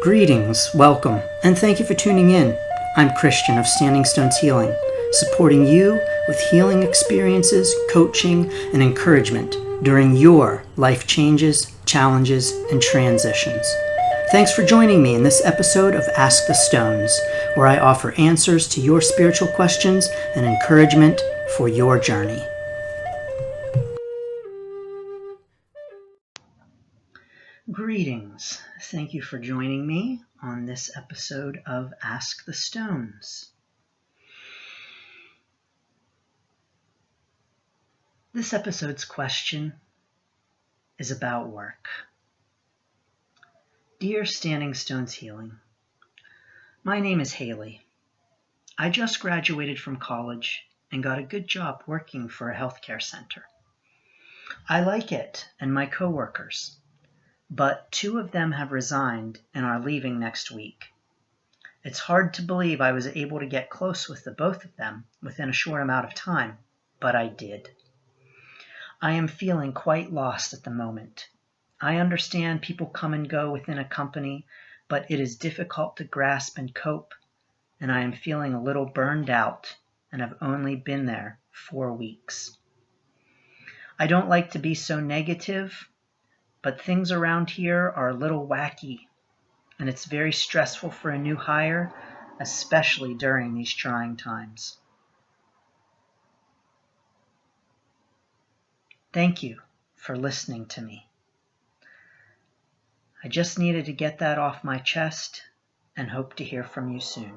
Greetings, welcome, and thank you for tuning in. I'm Christian of Standing Stones Healing, supporting you with healing experiences, coaching, and encouragement during your life changes, challenges, and transitions. Thanks for joining me in this episode of Ask the Stones, where I offer answers to your spiritual questions and encouragement for your journey. Greetings. Thank you for joining me on this episode of Ask the Stones. This episode's question is about work. Dear Standing Stones Healing, my name is Hailey. I just graduated from college and got a good job working for a healthcare center. I like it and my coworkers, but 2 of them have resigned and are leaving next week. It's hard to believe I was able to get close with the both of them within a short amount of time, but I did. I am feeling quite lost at the moment. I understand people come and go within a company, but it is difficult to grasp and cope, and I am feeling a little burned out and have only been there 4 weeks. I don't like to be so negative, but things around here are a little wacky, and it's very stressful for a new hire, especially during these trying times. Thank you for listening to me. I just needed to get that off my chest and hope to hear from you soon.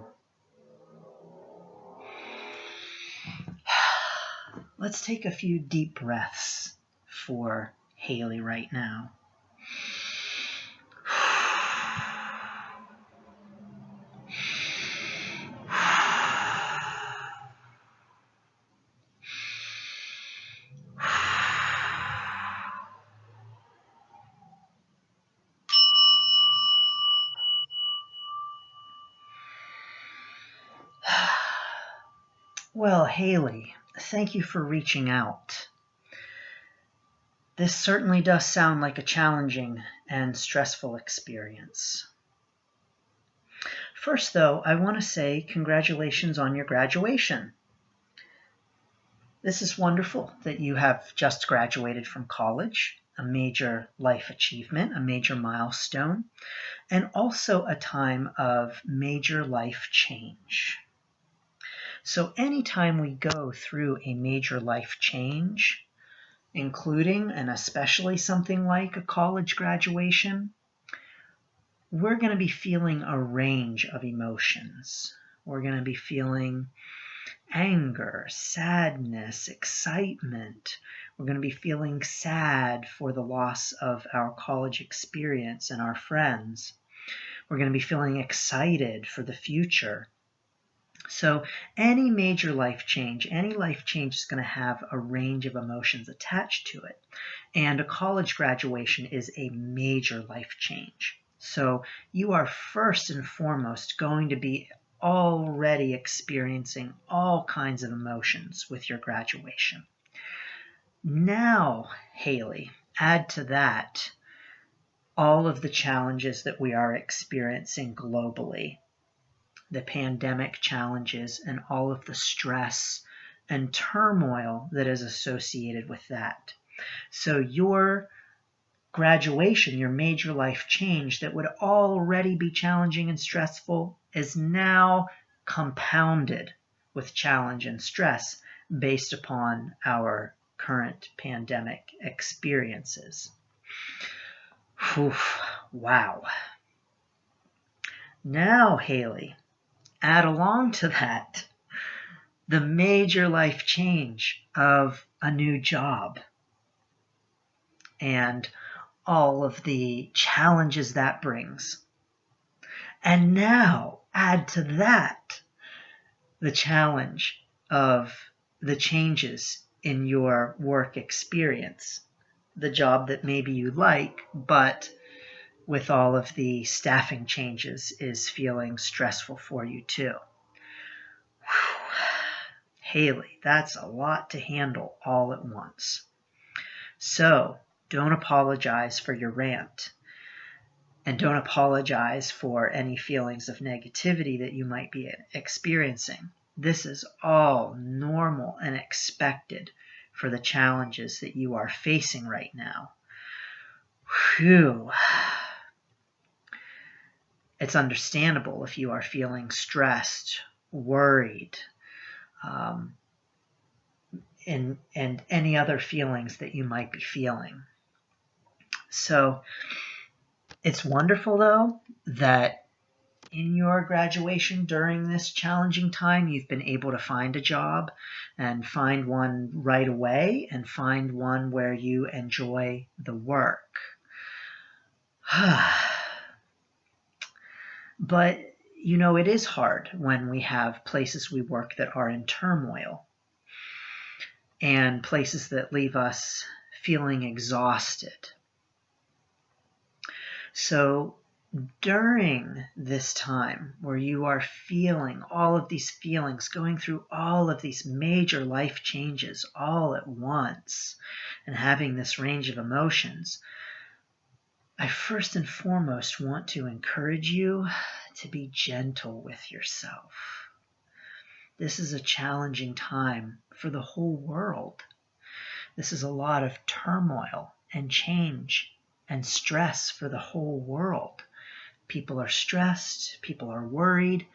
Let's take a few deep breaths for Hailey right now. Well, Hailey, thank you for reaching out. This certainly does sound like a challenging and stressful experience. First, though, I want to say congratulations on your graduation. This is wonderful that you have just graduated from college, a major life achievement, a major milestone, and also a time of major life change. So anytime we go through a major life change, including and especially something like a college graduation, we're going to be feeling a range of emotions. We're going to be feeling anger, sadness, excitement. We're going to be feeling sad for the loss of our college experience and our friends. We're going to be feeling excited for the future. So any major life change is going to have a range of emotions attached to it. And a college graduation is a major life change. So you are first and foremost going to be already experiencing all kinds of emotions with your graduation. Now, Hailey, add to that all of the challenges that we are experiencing globally. The pandemic challenges and all of the stress and turmoil that is associated with that. So your graduation, your major life change that would already be challenging and stressful is now compounded with challenge and stress based upon our current pandemic experiences. Whew, wow. Now, Hailey, add along to that the major life change of a new job and all of the challenges that brings. And now add to that the challenge of the changes in your work experience, the job that maybe you like, but with all of the staffing changes is feeling stressful for you too. Hailey, that's a lot to handle all at once. So don't apologize for your rant. And don't apologize for any feelings of negativity that you might be experiencing. This is all normal and expected for the challenges that you are facing right now. Whew. It's understandable if you are feeling stressed, worried, and any other feelings that you might be feeling. So it's wonderful, though, that in your graduation during this challenging time, you've been able to find a job and find one right away and find one where you enjoy the work. But, you know, it is hard when we have places we work that are in turmoil and places that leave us feeling exhausted. So during this time where you are feeling all of these feelings, going through all of these major life changes all at once and having this range of emotions, I first and foremost want to encourage you to be gentle with yourself. This is a challenging time for the whole world. This is a lot of turmoil and change and stress for the whole world. People are stressed, people are worried,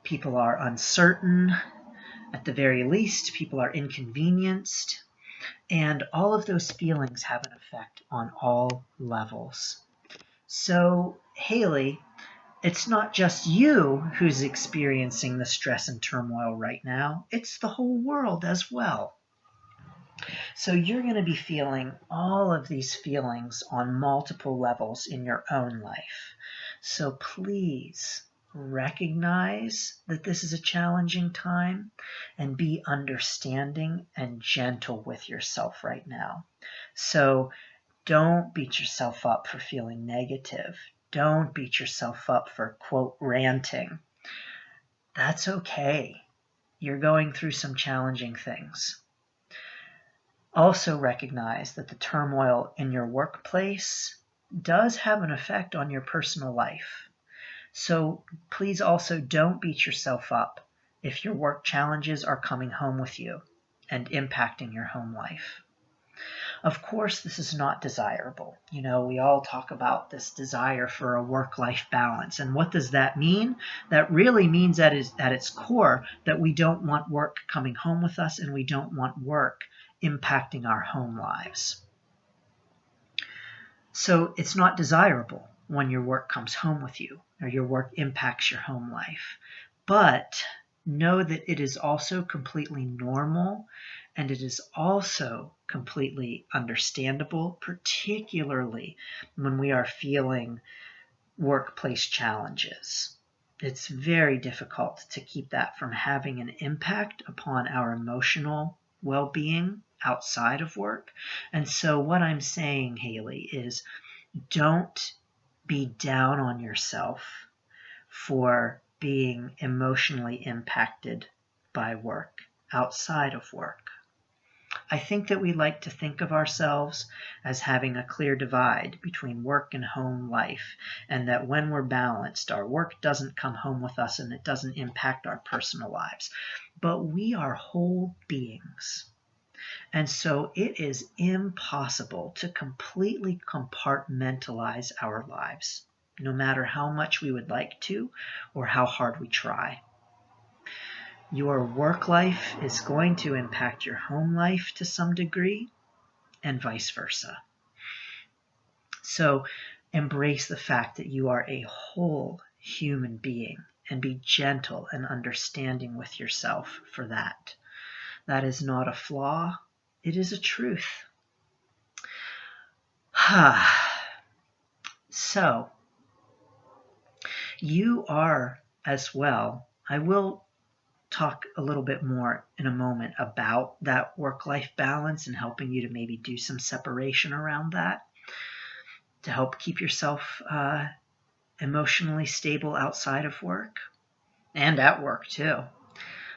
people are uncertain. At the very least, people are inconvenienced. And all of those feelings have an effect on all levels. So, Hailey, it's not just you who's experiencing the stress and turmoil right now, it's the whole world as well. So you're going to be feeling all of these feelings on multiple levels in your own life. So please recognize that this is a challenging time and be understanding and gentle with yourself right now. So don't beat yourself up for feeling negative. Don't beat yourself up for, quote, ranting. That's okay. You're going through some challenging things. Also recognize that the turmoil in your workplace does have an effect on your personal life. So please also don't beat yourself up if your work challenges are coming home with you and impacting your home life. Of course, this is not desirable. You know, we all talk about this desire for a work-life balance. And what does that mean? That really means that is at its core that we don't want work coming home with us and we don't want work impacting our home lives. So it's not desirable when your work comes home with you or your work impacts your home life. But know that it is also completely normal and it is also completely understandable, particularly when we are feeling workplace challenges. It's very difficult to keep that from having an impact upon our emotional well-being outside of work. And so what I'm saying, Hailey, is don't be down on yourself for being emotionally impacted by work outside of work. I think that we like to think of ourselves as having a clear divide between work and home life, and that when we're balanced, our work doesn't come home with us and it doesn't impact our personal lives. But we are whole beings. And so it is impossible to completely compartmentalize our lives, no matter how much we would like to or how hard we try. Your work life is going to impact your home life to some degree, and vice versa. So embrace the fact that you are a whole human being and be gentle and understanding with yourself for that. That is not a flaw. It is a truth. So, you are as well. I will talk a little bit more in a moment about that work-life balance and helping you to maybe do some separation around that to help keep yourself emotionally stable outside of work and at work too.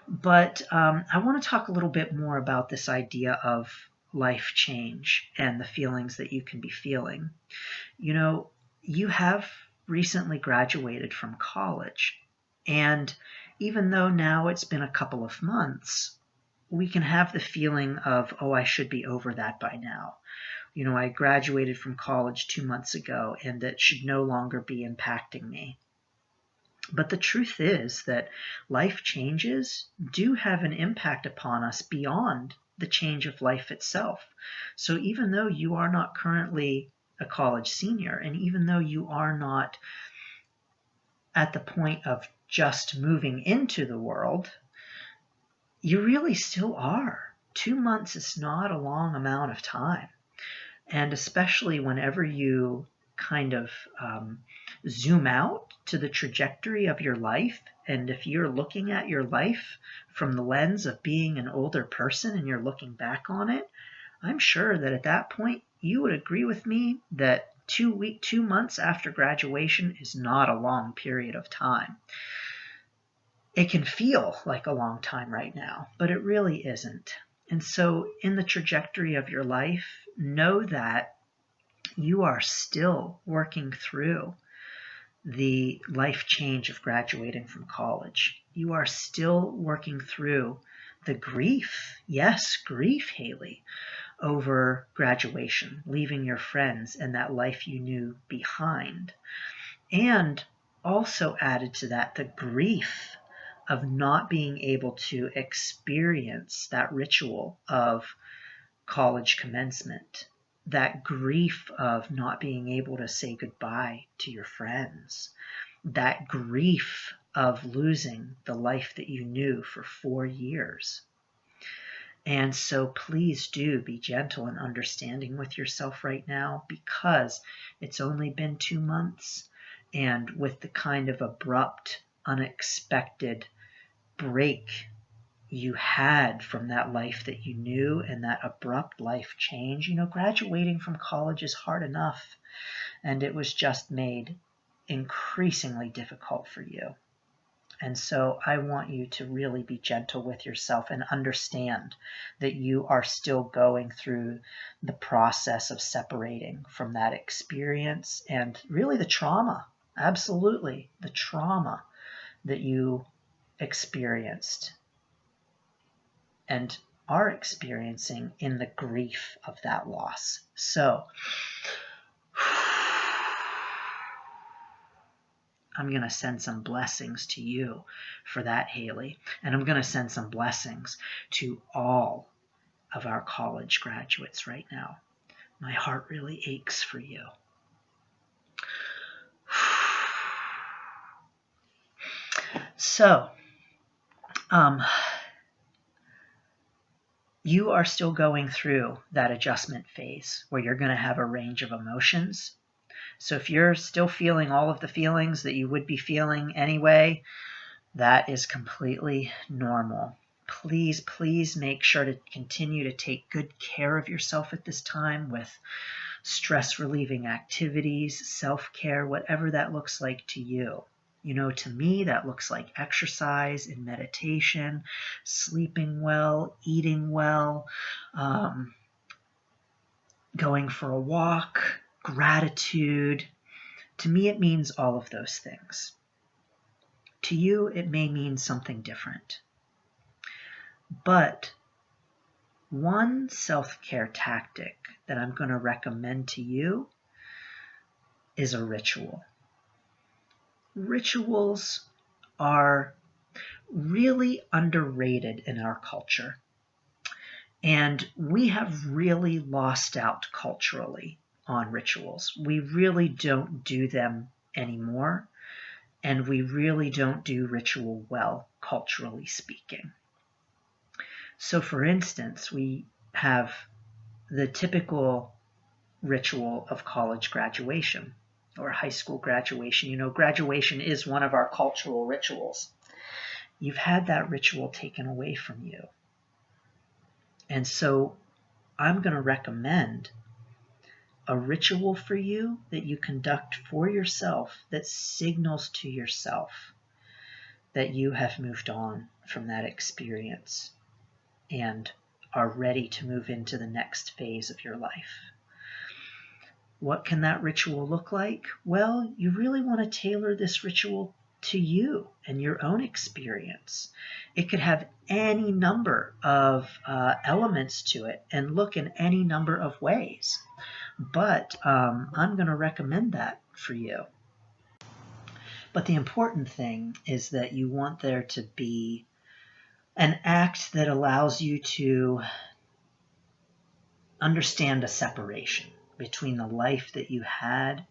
But I want to talk a little bit more about this idea of life change and the feelings that you can be feeling. You know, you have recently graduated from college. And even though now it's been a couple of months, we can have the feeling of, oh, I should be over that by now. I graduated from college 2 months ago, and that should no longer be impacting me. But the truth is that life changes do have an impact upon us beyond the change of life itself. So even though you are not currently a college senior, and even though you are not at the point of just moving into the world, you really still are. 2 months is not a long amount of time. And especially whenever you kind of zoom out to the trajectory of your life, and if you're looking at your life from the lens of being an older person and you're looking back on it, I'm sure that at that point you would agree with me that 2 months after graduation is not a long period of time. It can feel like a long time right now, but it really isn't. And so in the trajectory of your life, know that you are still working through the life change of graduating from college. You are still working through the grief, yes, grief, Hailey, over graduation, leaving your friends and that life you knew behind. And also added to that, the grief of not being able to experience that ritual of college commencement, that grief of not being able to say goodbye to your friends, that grief of losing the life that you knew for 4 years. And so please do be gentle and understanding with yourself right now, because it's only been 2 months, and with the kind of abrupt, unexpected break you had from that life that you knew and that abrupt life change. Graduating from college is hard enough, and it was just made increasingly difficult for you. And so I want you to really be gentle with yourself and understand that you are still going through the process of separating from that experience and really the trauma, absolutely the trauma that you experienced and are experiencing in the grief of that loss. So I'm going to send some blessings to you for that, Hailey. And I'm going to send some blessings to all of our college graduates right now. My heart really aches for you. So, you are still going through that adjustment phase where you're going to have a range of emotions. So if you're still feeling all of the feelings that you would be feeling anyway, that is completely normal. Please, please make sure to continue to take good care of yourself at this time with stress-relieving activities, self-care, whatever that looks like to you. To me, that looks like exercise and meditation, sleeping well, eating well, going for a walk, gratitude. To me, it means all of those things. To you, it may mean something different. But one self-care tactic that I'm going to recommend to you is a ritual. Rituals are really underrated in our culture. And we have really lost out culturally on rituals. We really don't do them anymore. And we really don't do ritual well, culturally speaking. So for instance, we have the typical ritual of college graduation or high school graduation. Graduation is one of our cultural rituals. You've had that ritual taken away from you. And so I'm going to recommend a ritual for you that you conduct for yourself that signals to yourself that you have moved on from that experience and are ready to move into the next phase of your life. What can that ritual look like? Well, you really want to tailor this ritual to you and your own experience. It could have any number of elements to it and look in any number of ways. But I'm going to recommend that for you. But the important thing is that you want there to be an act that allows you to understand a separation between the life that you had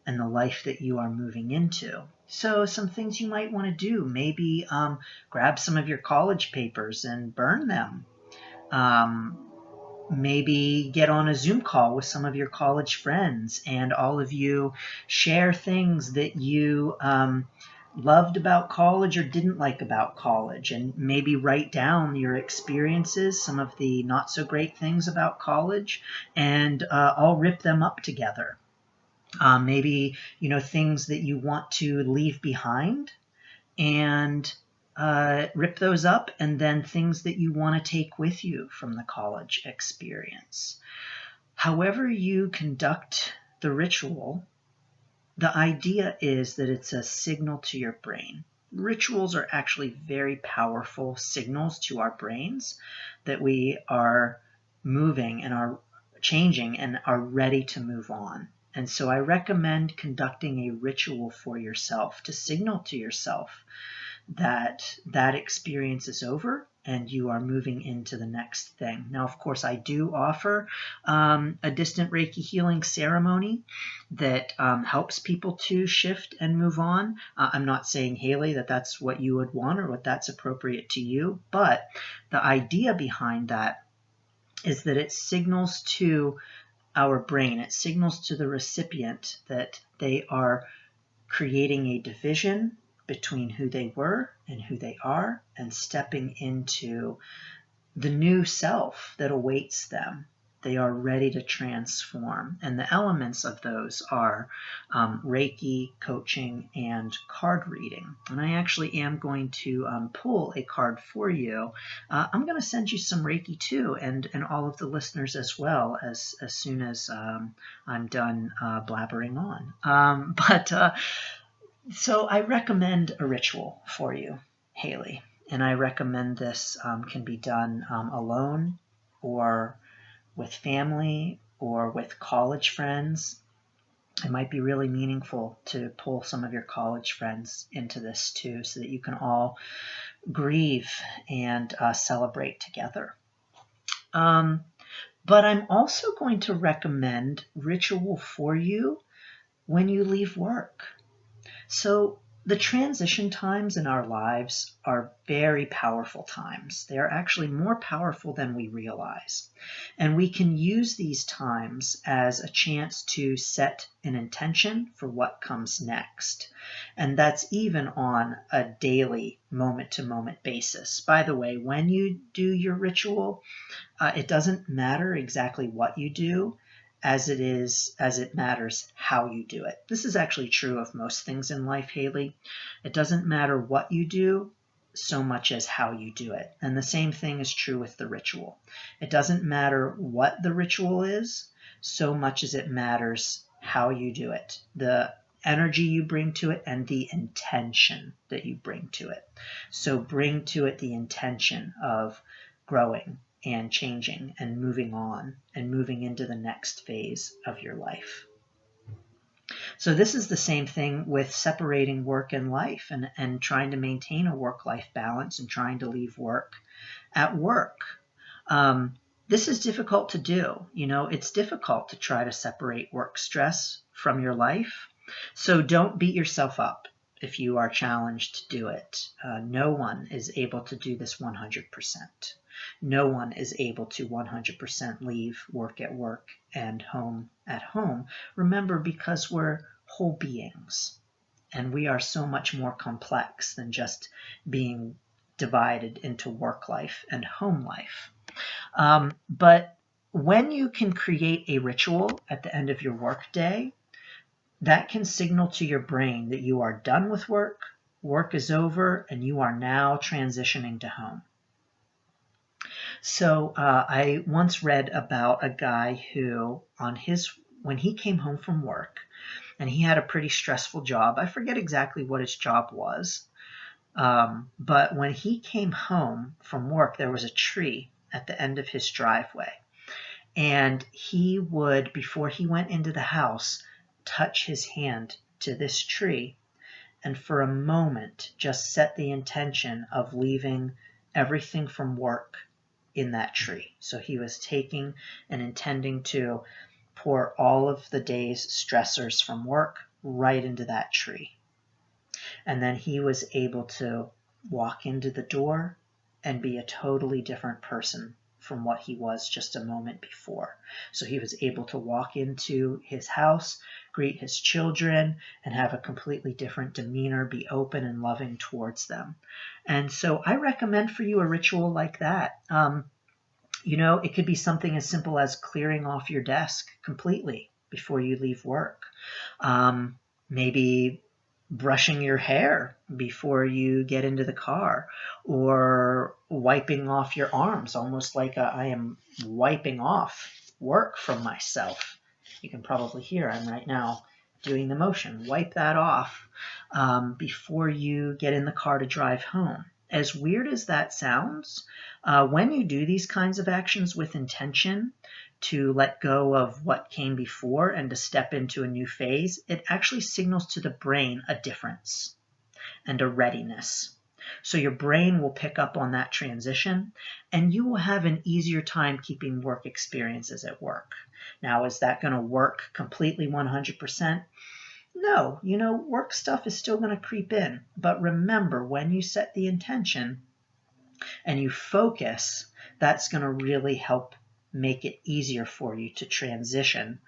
and the life that you are moving into. So some things you might want to do, maybe grab some of your college papers and burn them. Maybe get on a Zoom call with some of your college friends and all of you share things that you loved about college or didn't like about college, and maybe write down your experiences, some of the not so great things about college, and all rip them up together. Maybe, things that you want to leave behind, and rip those up, and then things that you want to take with you from the college experience. However you conduct the ritual, the idea is that it's a signal to your brain. Rituals are actually very powerful signals to our brains that we are moving and are changing and are ready to move on. And so I recommend conducting a ritual for yourself to signal to yourself that that experience is over and you are moving into the next thing. Now, of course, I do offer a distant Reiki healing ceremony that helps people to shift and move on. I'm not saying, Hailey, that that's what you would want or what that's appropriate to you, but the idea behind that is that it signals to our brain, it signals to the recipient that they are creating a division between who they were and who they are, and stepping into the new self that awaits them. They are ready to transform. And the elements of those are Reiki, coaching, and card reading. And I actually am going to pull a card for you. I'm going to send you some Reiki too, and all of the listeners as well, as soon as I'm done blabbering on. So I recommend a ritual for you, Hailey, and I recommend this can be done alone or with family or with college friends. It might be really meaningful to pull some of your college friends into this too, so that you can all grieve and celebrate together. But I'm also going to recommend ritual for you when you leave work. So the transition times in our lives are very powerful times. They are actually more powerful than we realize. And we can use these times as a chance to set an intention for what comes next. And that's even on a daily, moment-to-moment basis. By the way, when you do your ritual, it doesn't matter exactly what you do, as it matters how you do it. This is actually true of most things in life, Hailey. It doesn't matter what you do so much as how you do it. And the same thing is true with the ritual. It doesn't matter what the ritual is so much as it matters how you do it, the energy you bring to it, and the intention that you bring to it. So bring to it the intention of growing and changing and moving on and moving into the next phase of your life. So this is the same thing with separating work and life, and trying to maintain a work-life balance and trying to leave work at work. This is difficult to do. It's difficult to try to separate work stress from your life. So don't beat yourself up if you are challenged to do it. No one is able to do this 100%. No one is able to 100% leave work at work and home at home. Remember, because we're whole beings and we are so much more complex than just being divided into work life and home life. But when you can create a ritual at the end of your work day, that can signal to your brain that you are done with work, work is over, and you are now transitioning to home. So I once read about a guy who, on his when he came home from work, and he had a pretty stressful job. I forget exactly what his job was. But when he came home from work, there was a tree at the end of his driveway. And he would, before he went into the house, touch his hand to this tree and for a moment just set the intention of leaving everything from work in that tree. So he was taking and intending to pour all of the day's stressors from work right into that tree. And then he was able to walk into the door and be a totally different person from what he was just a moment before. So he was able to walk into his house, greet his children, and have a completely different demeanor, be open and loving towards them. And so I recommend for you a ritual like that. It could be something as simple as clearing off your desk completely before you leave work. Maybe brushing your hair before you get into the car, or wiping off your arms, almost like I am wiping off work from myself. You can probably hear I'm right now doing the motion. Wipe that off before you get in the car to drive home. As weird as that sounds, when you do these kinds of actions with intention, to let go of what came before and to step into a new phase, it actually signals to the brain a difference and a readiness. So your brain will pick up on that transition, and you will have an easier time keeping work experiences at work. Now, is that going to work completely 100%? No, work stuff is still going to creep in. But remember, when you set the intention and you focus, that's going to really help make it easier for you to transition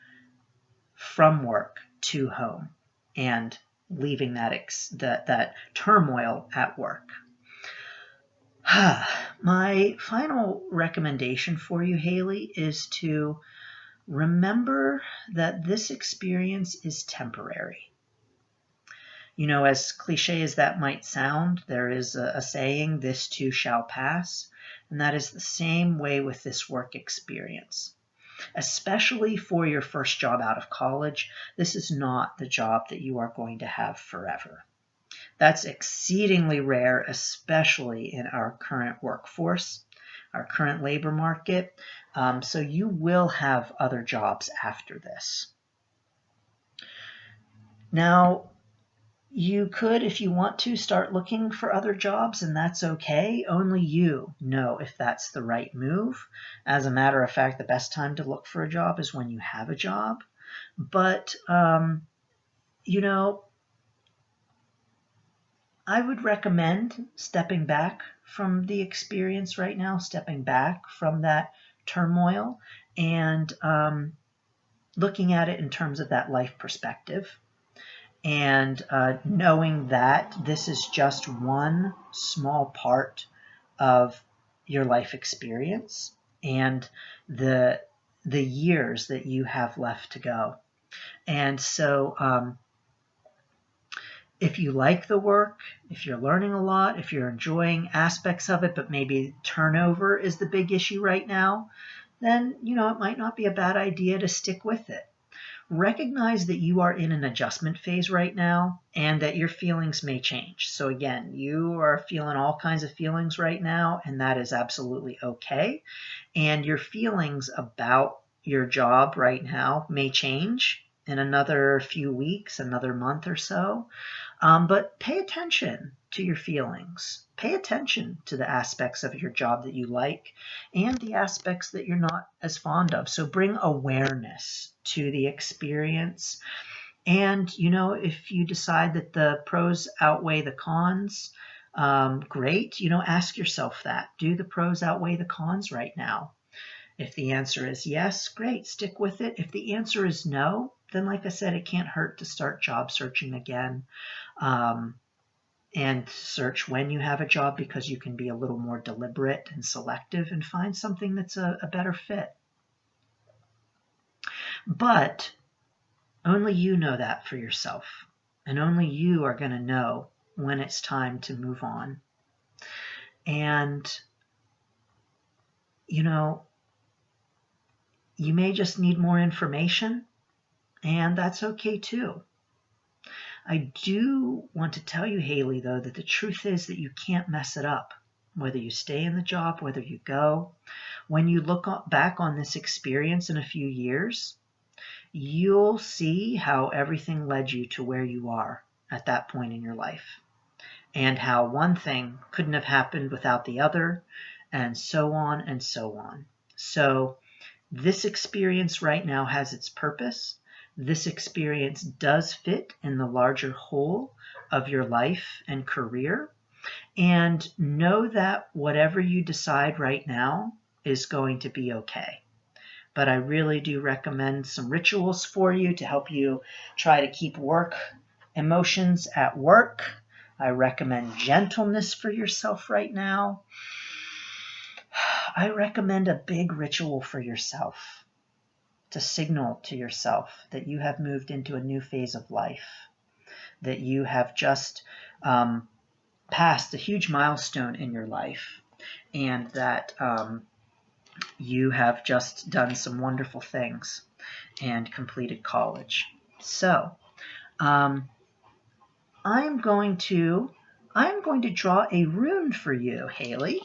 from work to home and leaving that turmoil at work. My final recommendation for you, Hailey, is to remember that this experience is temporary. As cliche as that might sound, there is a saying, this too shall pass. And that is the same way with this work experience. Especially for your first job out of college, this is not the job that you are going to have forever. That's exceedingly rare, especially in our current workforce, our current labor market. So you will have other jobs after this. Now, you could, if you want to, start looking for other jobs, and that's okay. Only you know if that's the right move. As a matter of fact, the best time to look for a job is when you have a job. But, I would recommend stepping back from the experience right now, stepping back from that turmoil, and looking at it in terms of that life perspective. And knowing that this is just one small part of your life experience and the years that you have left to go. And so if you like the work, if you're learning a lot, if you're enjoying aspects of it, but maybe turnover is the big issue right now, then, it might not be a bad idea to stick with it. Recognize that you are in an adjustment phase right now and that your feelings may change. So again, you are feeling all kinds of feelings right now, and that is absolutely okay. And your feelings about your job right now may change in another few weeks, another month or so. But pay attention to your feelings. Pay attention to the aspects of your job that you like and the aspects that you're not as fond of. So bring awareness to the experience. And, if you decide that the pros outweigh the cons, great. Ask yourself that. Do the pros outweigh the cons right now? If the answer is yes, great, stick with it. If the answer is no, then like I said, it can't hurt to start job searching again. And search when you have a job, because you can be a little more deliberate and selective and find something that's a better fit. But only you know that for yourself, and only you are going to know when it's time to move on. And, you may just need more information, And that's okay too. I do want to tell you, Hailey, though, that the truth is that you can't mess it up. Whether you stay in the job, whether you go, when you look back on this experience in a few years, you'll see how everything led you to where you are at that point in your life, and how one thing couldn't have happened without the other, and so on and so on. So this experience right now has its purpose. This experience does fit in the larger whole of your life and career. And know that whatever you decide right now is going to be okay. But I really do recommend some rituals for you to help you try to keep work emotions at work. I recommend gentleness for yourself right now. I recommend a big ritual for yourself to signal to yourself that you have moved into a new phase of life, that you have just passed a huge milestone in your life, and that you have just done some wonderful things and completed college. So I'm going to draw a rune for you, Hailey.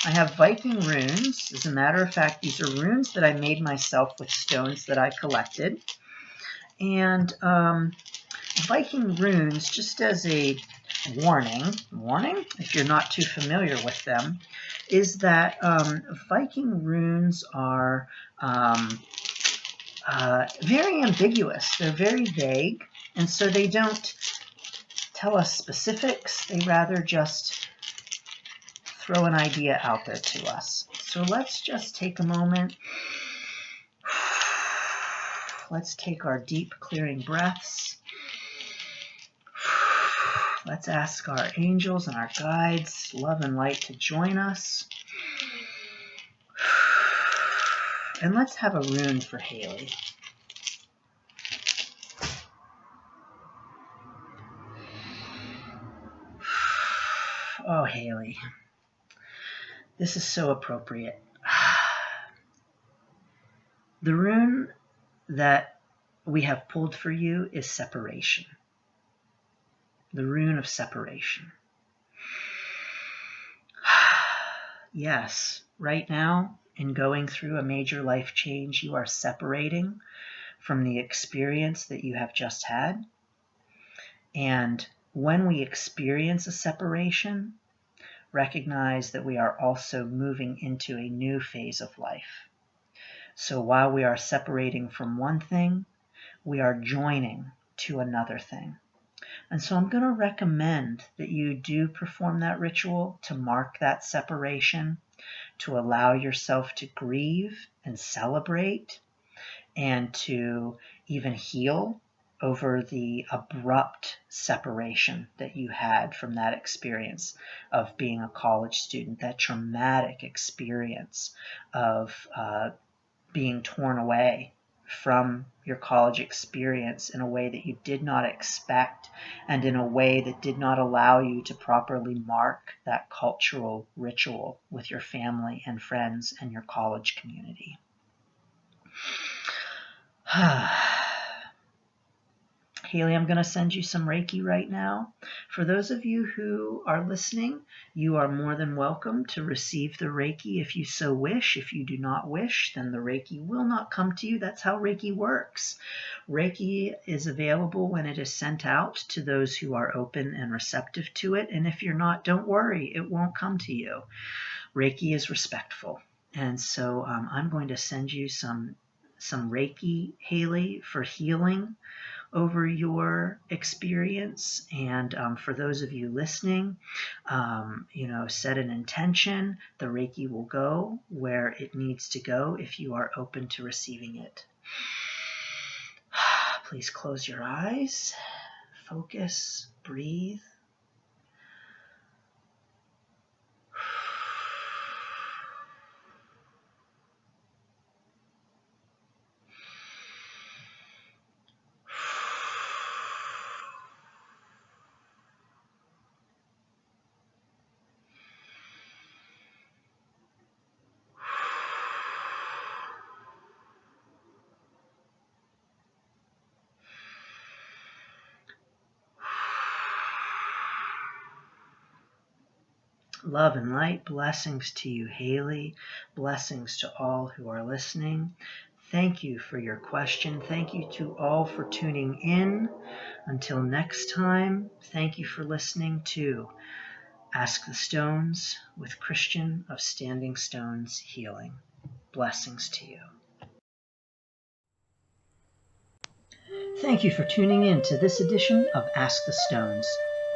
I have Viking runes. As a matter of fact, these are runes that I made myself with stones that I collected. And Viking runes, just as a warning, if you're not too familiar with them, is that Viking runes are very ambiguous. They're very vague, and so they don't tell us specifics. They rather just throw an idea out there to us. So let's just take a moment. Let's take our deep clearing breaths. Let's ask our angels and our guides, love and light, to join us. And let's have a rune for Hailey. Oh, Hailey, this is so appropriate. The rune that we have pulled for you is separation. The rune of separation. Yes, right now, in going through a major life change, you are separating from the experience that you have just had. And when we experience a separation, recognize that we are also moving into a new phase of life. So while we are separating from one thing, we are joining to another thing. And so I'm going to recommend that you do perform that ritual to mark that separation, to allow yourself to grieve and celebrate, and to even heal over the abrupt separation that you had from that experience of being a college student, that traumatic experience of being torn away from your college experience in a way that you did not expect, and in a way that did not allow you to properly mark that cultural ritual with your family and friends and your college community. Hailey, I'm going to send you some Reiki right now. For those of you who are listening, you are more than welcome to receive the Reiki if you so wish. If you do not wish, then the Reiki will not come to you. That's how Reiki works. Reiki is available when it is sent out to those who are open and receptive to it. And if you're not, don't worry, it won't come to you. Reiki is respectful. And so I'm going to send you some Reiki, Hailey, for healing over your experience. And for those of you listening, set an intention. The Reiki will go where it needs to go if you are open to receiving it. Please close your eyes, focus, breathe. Love and light. Blessings to you, Hailey. Blessings to all who are listening. Thank you for your question. Thank you to all for tuning in. Until next time, thank you for listening to Ask the Stones with Christian of Standing Stones Healing. Blessings to you. Thank you for tuning in to this edition of Ask the Stones.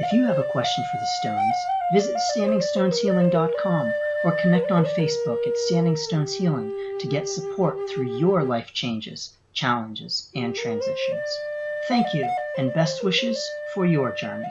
If you have a question for the Stones, visit standingstoneshealing.com or connect on Facebook at Standing Stones Healing to get support through your life changes, challenges, and transitions. Thank you, and best wishes for your journey.